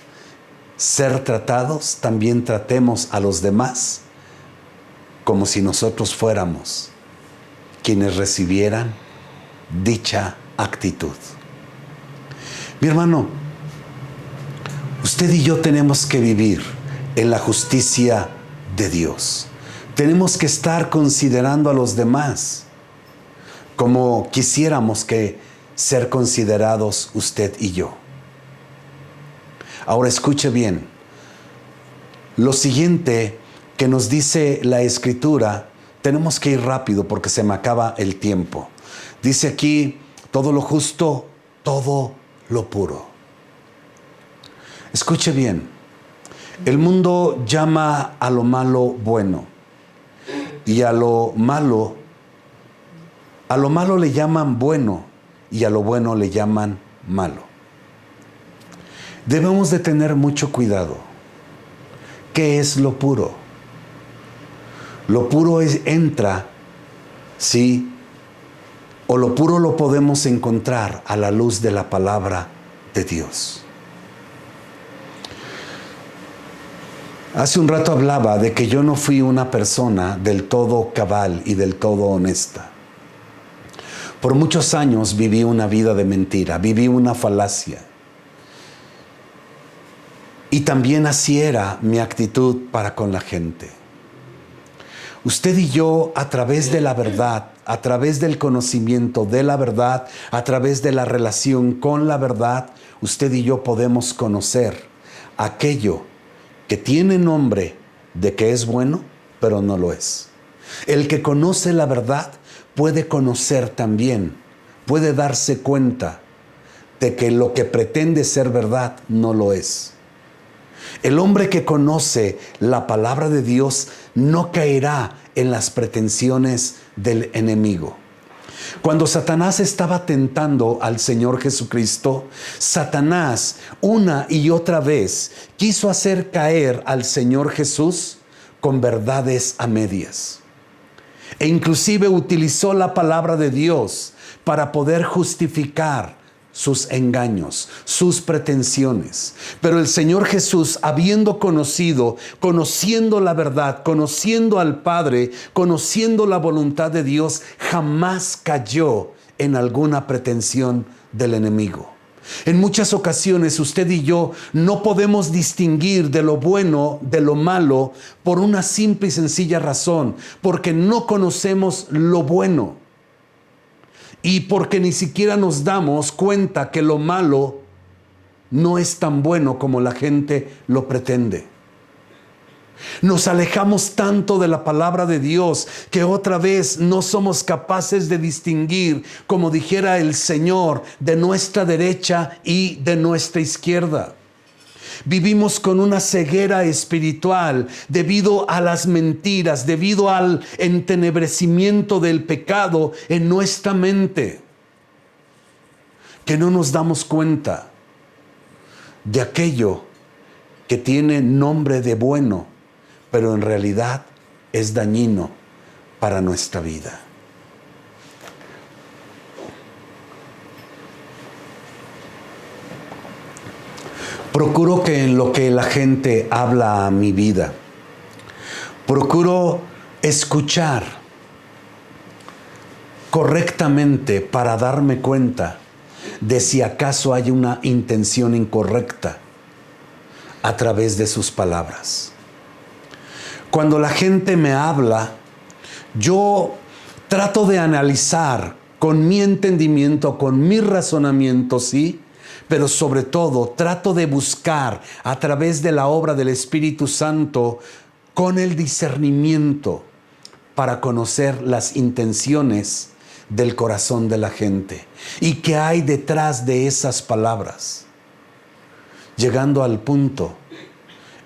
ser tratados, también tratemos a los demás como si nosotros fuéramos quienes recibieran dicha actitud. Mi hermano, usted y yo tenemos que vivir en la justicia de Dios. Tenemos que estar considerando a los demás como quisiéramos que ser considerados usted y yo. Ahora escuche bien. Lo siguiente que nos dice la Escritura, tenemos que ir rápido porque se me acaba el tiempo. Dice aquí, todo lo justo, todo lo puro. Escuche bien. El mundo llama a lo malo bueno y a lo malo le llaman bueno y a lo bueno le llaman malo. Debemos de tener mucho cuidado. ¿Qué es lo puro? Lo puro entra, sí, o lo puro lo podemos encontrar a la luz de la palabra de Dios. Hace un rato hablaba de que yo no fui una persona del todo cabal y del todo honesta. Por muchos años viví una vida de mentira, viví una falacia. Y también así era mi actitud para con la gente. Usted y yo, a través de la verdad, a través del conocimiento de la verdad, a través de la relación con la verdad, usted y yo podemos conocer aquello que tiene nombre de que es bueno, pero no lo es. El que conoce la verdad puede conocer también, puede darse cuenta de que lo que pretende ser verdad no lo es. El hombre que conoce la palabra de Dios no caerá en las pretensiones del enemigo. Cuando Satanás estaba tentando al Señor Jesucristo, Satanás una y otra vez quiso hacer caer al Señor Jesús con verdades a medias. E inclusive utilizó la palabra de Dios para poder justificar sus engaños, sus pretensiones. Pero el Señor Jesús, habiendo conociendo la verdad, conociendo al Padre, conociendo la voluntad de Dios, jamás cayó en alguna pretensión del enemigo. En muchas ocasiones usted y yo no podemos distinguir de lo bueno de lo malo por una simple y sencilla razón, porque no conocemos lo bueno y porque ni siquiera nos damos cuenta que lo malo no es tan bueno como la gente lo pretende. Nos alejamos tanto de la palabra de Dios que otra vez no somos capaces de distinguir, como dijera el Señor, de nuestra derecha y de nuestra izquierda. Vivimos con una ceguera espiritual debido a las mentiras, debido al entenebrecimiento del pecado en nuestra mente, que no nos damos cuenta de aquello que tiene nombre de bueno, pero en realidad es dañino para nuestra vida. Procuro que en lo que la gente habla a mi vida, procuro escuchar correctamente para darme cuenta de si acaso hay una intención incorrecta a través de sus palabras. Cuando la gente me habla, yo trato de analizar con mi entendimiento, con mi razonamiento, sí, pero sobre todo trato de buscar a través de la obra del Espíritu Santo con el discernimiento para conocer las intenciones del corazón de la gente y qué hay detrás de esas palabras, llegando al punto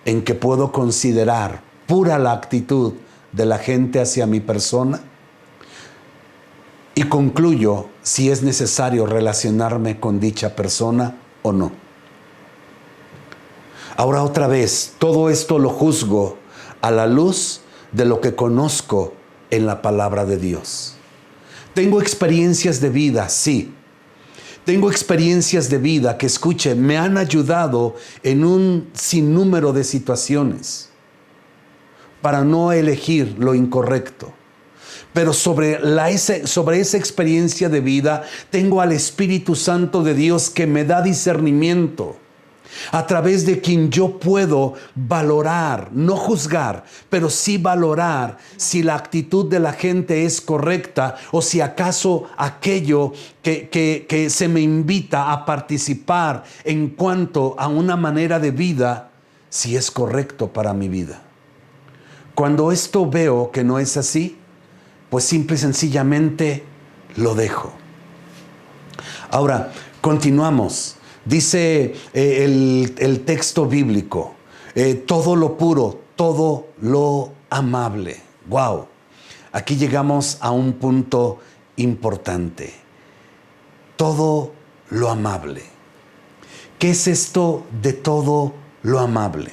en que puedo considerar pura la actitud de la gente hacia mi persona y concluyo si es necesario relacionarme con dicha persona o no. Ahora otra vez, todo esto lo juzgo a la luz de lo que conozco en la palabra de Dios. Tengo experiencias de vida, sí. Tengo experiencias de vida que, escuche, me han ayudado en un sinnúmero de situaciones para no elegir lo incorrecto. Pero sobre esa experiencia de vida tengo al Espíritu Santo de Dios que me da discernimiento, a través de quien yo puedo valorar, no juzgar, pero sí valorar si la actitud de la gente es correcta o si acaso aquello que se me invita a participar en cuanto a una manera de vida, si es correcto para mi vida. Cuando esto veo que no es así, pues simple y sencillamente lo dejo. Ahora, continuamos. Dice el texto bíblico, todo lo puro, todo lo amable. ¡Wow! Aquí llegamos a un punto importante. Todo lo amable. ¿Qué es esto de todo lo amable?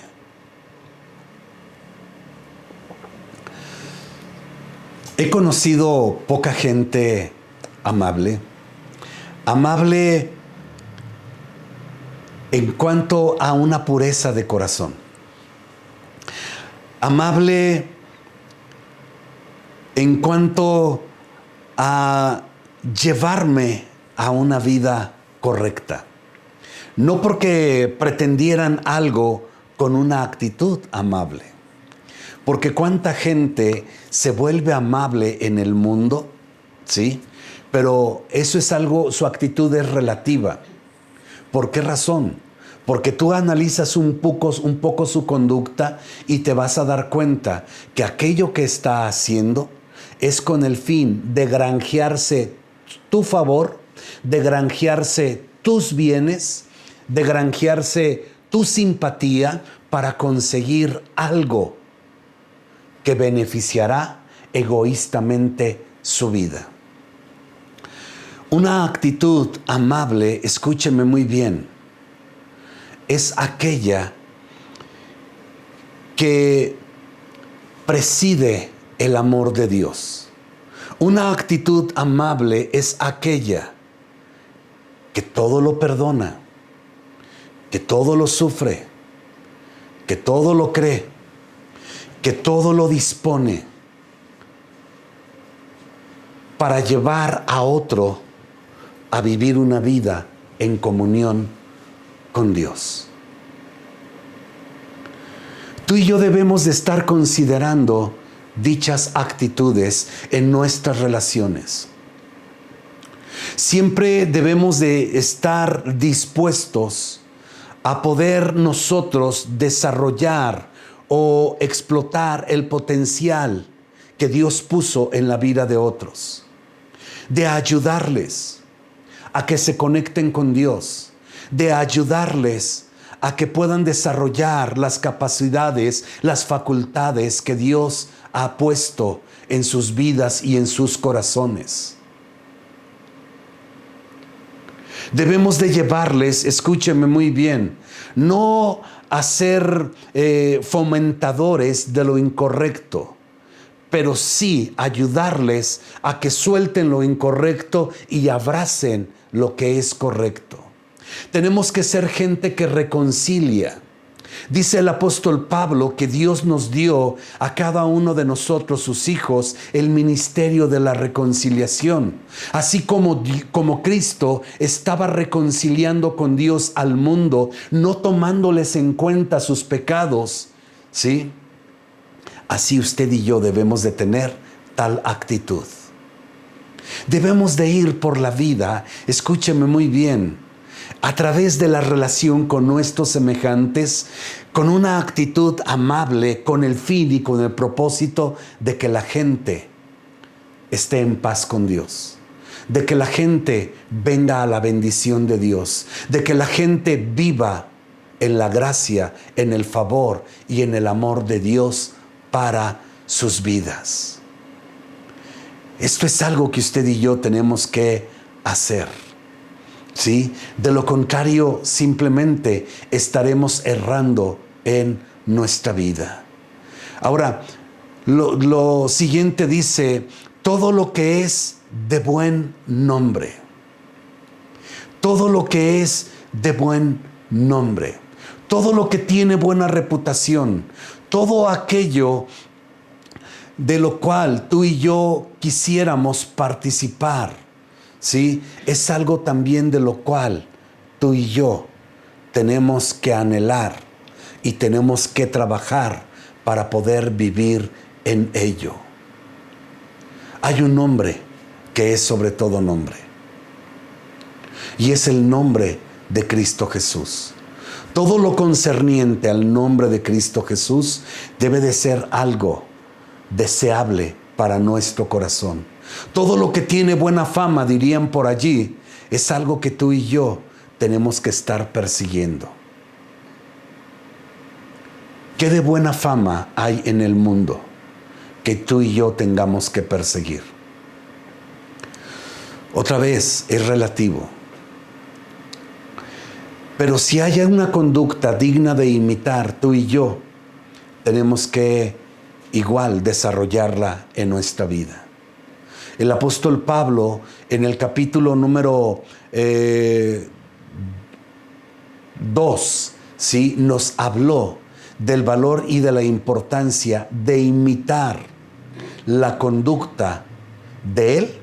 He conocido poca gente amable. Amable en cuanto a una pureza de corazón. Amable en cuanto a llevarme a una vida correcta. No porque pretendieran algo con una actitud amable. Porque cuánta gente se vuelve amable en el mundo, ¿sí? Pero eso es algo, su actitud es relativa. ¿Por qué razón? Porque tú analizas un poco su conducta y te vas a dar cuenta que aquello que está haciendo es con el fin de granjearse tu favor, de granjearse tus bienes, de granjearse tu simpatía para conseguir algo que beneficiará egoístamente su vida. Una actitud amable, escúcheme muy bien, es aquella que preside el amor de Dios. Una actitud amable es aquella que todo lo perdona, que todo lo sufre, que todo lo cree, que todo lo dispone para llevar a otro a vivir una vida en comunión con Dios. Tú y yo debemos de estar considerando dichas actitudes en nuestras relaciones. Siempre debemos de estar dispuestos a poder nosotros desarrollar o explotar el potencial que Dios puso en la vida de otros, de ayudarles a que se conecten con Dios, de ayudarles a que puedan desarrollar las capacidades, las facultades que Dios ha puesto en sus vidas y en sus corazones. Debemos de llevarles, escúcheme muy bien, no a ser fomentadores de lo incorrecto, pero sí ayudarles a que suelten lo incorrecto y abracen lo que es correcto. Tenemos que ser gente que reconcilia. Dice el apóstol Pablo que Dios nos dio a cada uno de nosotros, sus hijos, el ministerio de la reconciliación. Así como Cristo estaba reconciliando con Dios al mundo, no tomándoles en cuenta sus pecados, ¿sí? Así usted y yo debemos de tener tal actitud. Debemos de ir por la vida, escúcheme muy bien, a través de la relación con nuestros semejantes, con una actitud amable, con el fin y con el propósito de que la gente esté en paz con Dios, de que la gente venga a la bendición de Dios, de que la gente viva en la gracia, en el favor y en el amor de Dios para sus vidas. Esto es algo que usted y yo tenemos que hacer, ¿sí? De lo contrario, simplemente estaremos errando en nuestra vida. Ahora, lo siguiente dice, todo lo que es de buen nombre. Todo lo que es de buen nombre. Todo lo que tiene buena reputación. Todo aquello de lo cual tú y yo quisiéramos participar, ¿sí? Es algo también de lo cual tú y yo tenemos que anhelar y tenemos que trabajar para poder vivir en ello. Hay un nombre que es sobre todo nombre, y es el nombre de Cristo Jesús. Todo lo concerniente al nombre de Cristo Jesús debe de ser algo deseable para nuestro corazón. Todo lo que tiene buena fama, dirían por allí, es algo que tú y yo tenemos que estar persiguiendo. ¿Qué de buena fama hay en el mundo que tú y yo tengamos que perseguir? Otra vez, es relativo. Pero si hay una conducta digna de imitar, tú y yo tenemos que igual desarrollarla en nuestra vida. El apóstol Pablo, en el capítulo número 2, ¿sí? Nos habló del valor y de la importancia de imitar la conducta de él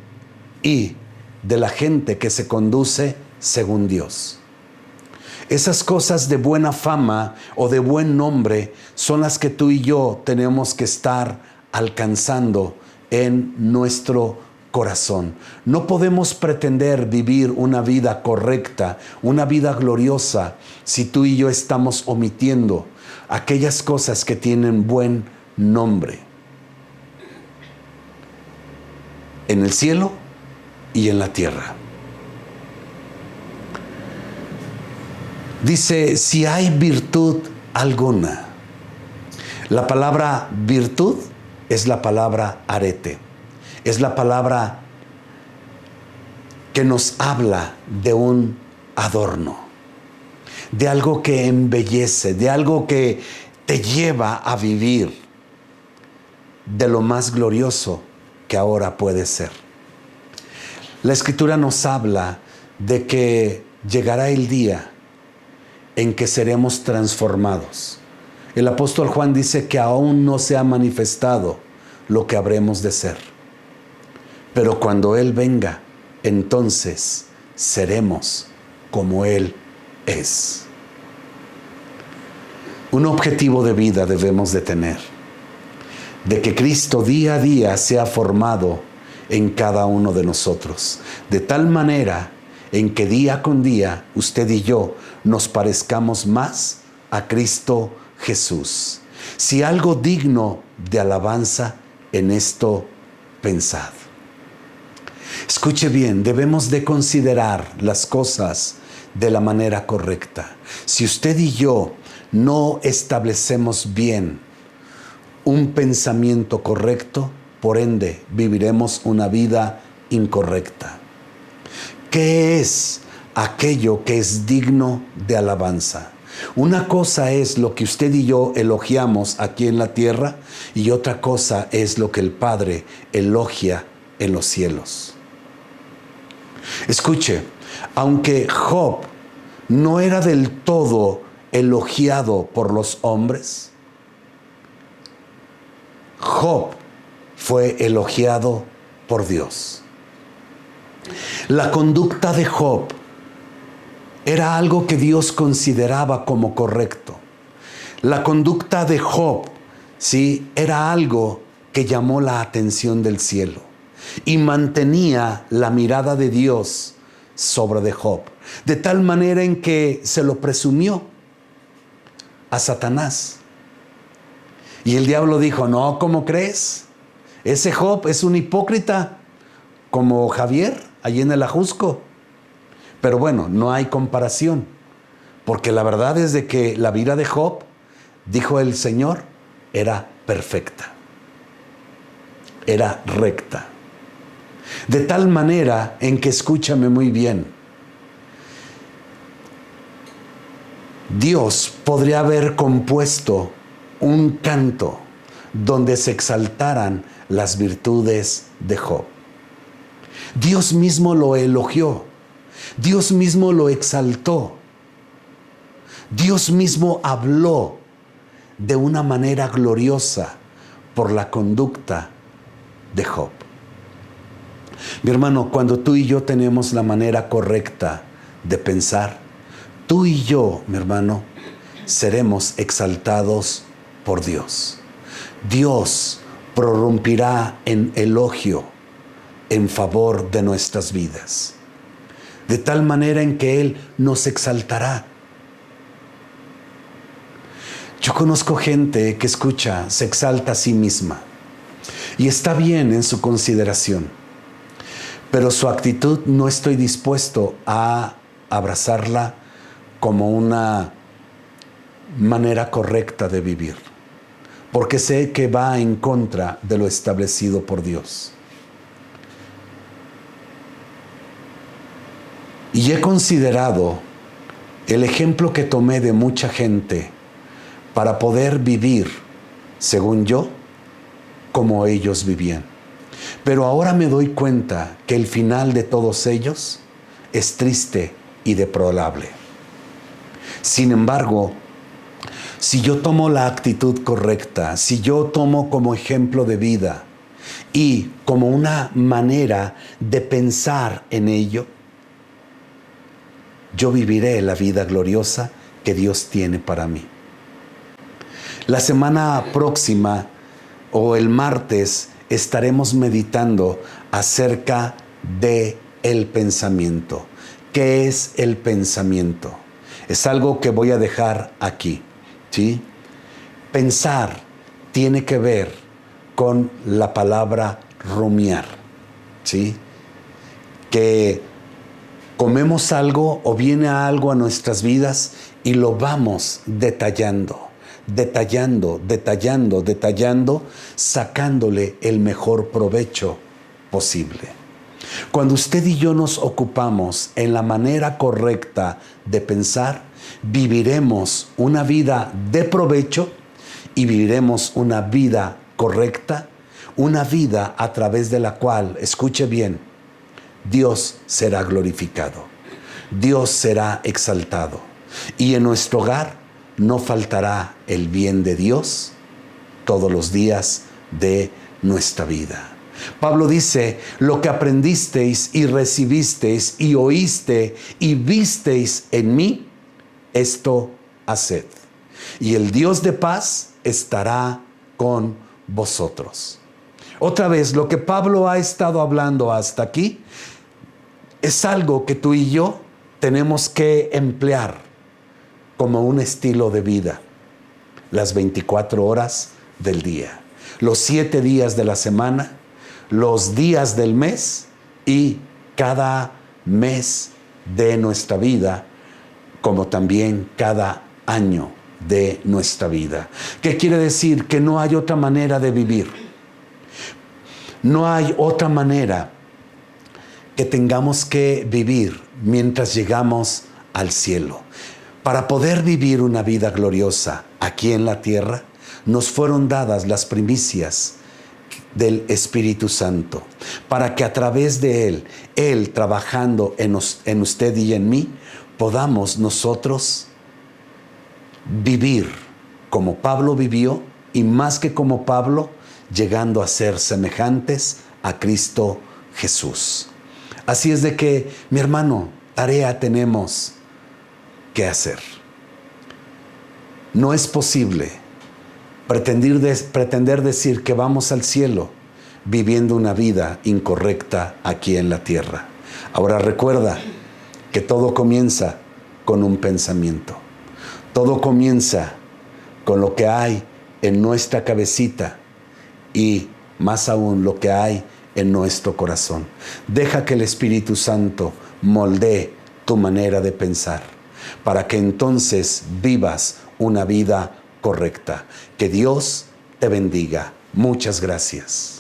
y de la gente que se conduce según Dios. Esas cosas de buena fama o de buen nombre son las que tú y yo tenemos que estar alcanzando en nuestro corazón. No podemos pretender vivir una vida correcta, una vida gloriosa, si tú y yo estamos omitiendo aquellas cosas que tienen buen nombre en el cielo y en la tierra. Dice, si hay virtud alguna. La palabra virtud es la palabra arete. Es la palabra que nos habla de un adorno, de algo que embellece, de algo que te lleva a vivir de lo más glorioso que ahora puede ser. La Escritura nos habla de que llegará el día en que seremos transformados. El apóstol Juan dice que aún no se ha manifestado lo que habremos de ser. Pero cuando Él venga, entonces seremos como Él es. Un objetivo de vida debemos de tener, de que Cristo día a día sea formado en cada uno de nosotros, de tal manera en que día con día usted y yo nos parezcamos más a Cristo Jesús. Si algo digno de alabanza, en esto pensad. Escuche bien, debemos de considerar las cosas de la manera correcta. Si usted y yo no establecemos bien un pensamiento correcto, por ende viviremos una vida incorrecta. ¿Qué es aquello que es digno de alabanza? Una cosa es lo que usted y yo elogiamos aquí en la tierra y otra cosa es lo que el Padre elogia en los cielos. Escuche, aunque Job no era del todo elogiado por los hombres, Job fue elogiado por Dios. La conducta de Job era algo que Dios consideraba como correcto. La conducta de Job, sí, era algo que llamó la atención del cielo y mantenía la mirada de Dios sobre de Job, de tal manera en que se lo presumió a Satanás. Y el diablo dijo: no, ¿cómo crees? Ese Job es un hipócrita como Javier, allí en el Ajusco. Pero bueno, no hay comparación, porque la verdad es de que la vida de Job, dijo el Señor, era perfecta, era recta. De tal manera en que, escúchame muy bien, Dios podría haber compuesto un canto donde se exaltaran las virtudes de Job. Dios mismo lo elogió, Dios mismo lo exaltó, Dios mismo habló de una manera gloriosa por la conducta de Job. Mi hermano, cuando tú y yo tenemos la manera correcta de pensar, tú y yo, mi hermano, seremos exaltados por Dios. Dios prorrumpirá en elogio en favor de nuestras vidas, de tal manera en que Él nos exaltará. Yo conozco gente que escucha, se exalta a sí misma y está bien en su consideración, pero su actitud no estoy dispuesto a abrazarla como una manera correcta de vivir, porque sé que va en contra de lo establecido por Dios. Y he considerado el ejemplo que tomé de mucha gente para poder vivir, según yo, como ellos vivían. Pero ahora me doy cuenta que el final de todos ellos es triste y deplorable. Sin embargo, si yo tomo la actitud correcta, si yo tomo como ejemplo de vida y como una manera de pensar en ello, yo viviré la vida gloriosa que Dios tiene para mí. La semana próxima o el martes estaremos meditando acerca de el pensamiento. ¿Qué es el pensamiento? Es algo que voy a dejar aquí, ¿sí? Pensar tiene que ver con la palabra rumiar, ¿sí? Que comemos algo o viene algo a nuestras vidas y lo vamos detallando, sacándole el mejor provecho posible. Cuando usted y yo nos ocupamos en la manera correcta de pensar, viviremos una vida de provecho y viviremos una vida correcta, una vida a través de la cual, escuche bien, Dios será glorificado, Dios será exaltado y en nuestro hogar no faltará el bien de Dios todos los días de nuestra vida. Pablo dice, lo que aprendisteis y recibisteis y oíste y visteis en mí, esto haced. Y el Dios de paz estará con vosotros. Otra vez, lo que Pablo ha estado hablando hasta aquí es algo que tú y yo tenemos que emplear como un estilo de vida. Las 24 horas del día, los 7 días de la semana, los días del mes y cada mes de nuestra vida, como también cada año de nuestra vida. ¿Qué quiere decir? Que no hay otra manera de vivir. No hay otra manera que tengamos que vivir mientras llegamos al cielo. Para poder vivir una vida gloriosa aquí en la tierra, nos fueron dadas las primicias del Espíritu Santo, para que a través de Él trabajando en usted y en mí, podamos nosotros vivir como Pablo vivió, y más que como Pablo, llegando a ser semejantes a Cristo Jesús. Así es de que, mi hermano, tarea tenemos que hacer. No es posible pretender decir que vamos al cielo viviendo una vida incorrecta aquí en la tierra. Ahora recuerda que todo comienza con un pensamiento. Todo comienza con lo que hay en nuestra cabecita y más aún lo que hay en nuestro corazón. Deja que el Espíritu Santo moldee tu manera de pensar para que entonces vivas una vida correcta. Que Dios te bendiga. Muchas gracias.